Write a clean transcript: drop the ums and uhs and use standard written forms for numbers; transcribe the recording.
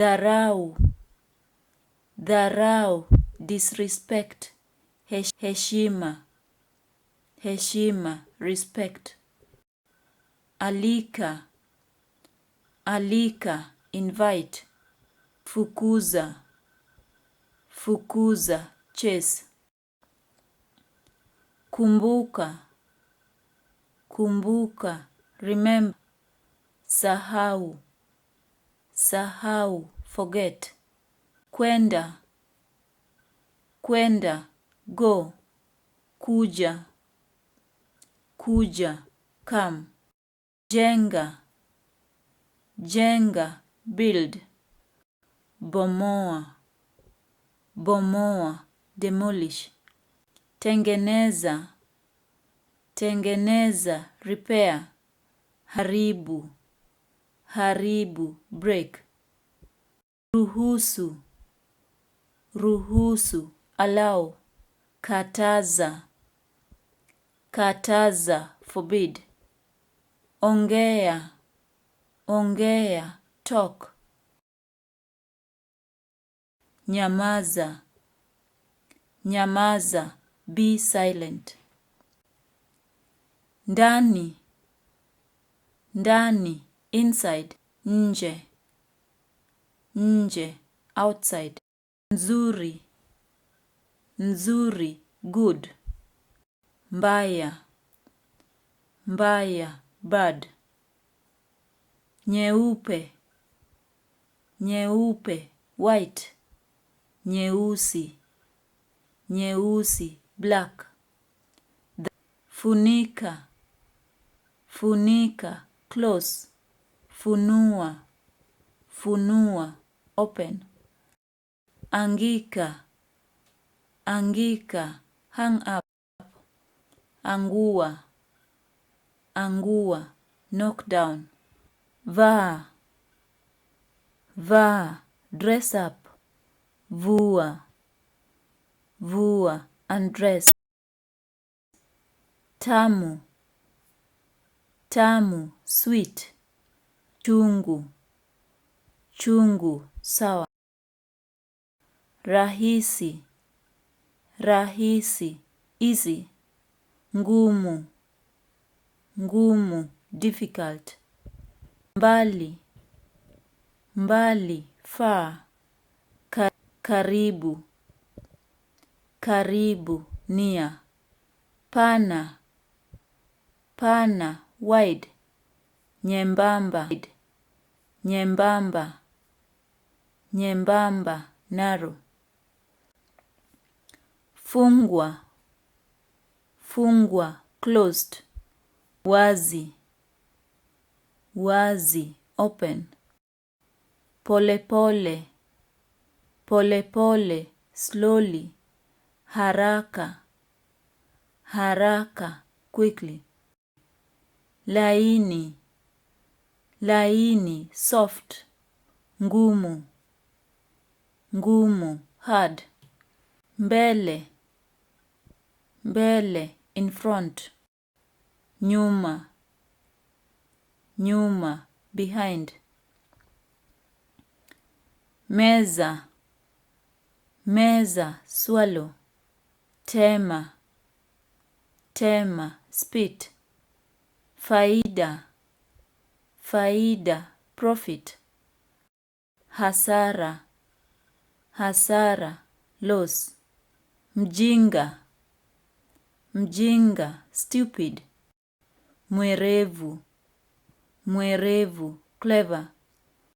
dharau, dharau, disrespect, heshima, heshima, respect. Alika, alika, invite. Fukuza, fukuza, chase. Kumbuka, kumbuka, remember. Sahau, sahau, forget. Kwenda, kwenda, go. Kuja, kuja, come. Jenga, jenga, build. Bomoa, bomoa, demolish. Tengeneza, tengeneza, repair. Haribu, haribu, break. Ruhusu, ruhusu, allow. Kataza, kataza, forbid. Ongea, ongea, talk. Nyamaza, nyamaza, be silent. Ndani, ndani, inside. Nje, nje, outside. Nzuri, nzuri, good. Mbaya, mbaya, bad. Nyeupe, nyeupe, white. Nyeusi, nyeusi, black. Funika, funika, close. Funua, funua, open. Angika, angika, hang up. Angua, angua, knock down. Vaa, vaa, dress up. Vua, vua, undress. Tamu, tamu, sweet. Chungu, chungu, sour. Rahisi, rahisi, easy. Ngumu, ngumu, difficult. Mbali, mbali, far. Karibu, karibu, near. Pana, pana, wide. Nyembamba, nyembamba, nyembamba, narrow. Fungwa, fungwa, closed. Wazi, wazi, open. Pole pole, pole pole, slowly. Haraka, haraka, quickly. Laini, laini, soft. Ngumu, ngumu, hard. Mbele, mbele, in front. Nyuma, nyuma, behind. Meza, meza, swallow. Tema, tema, spit. Faida, faida, profit. Hasara, hasara, loss. Mjinga, mjinga, stupid. Mwerevu, mwerevu, clever.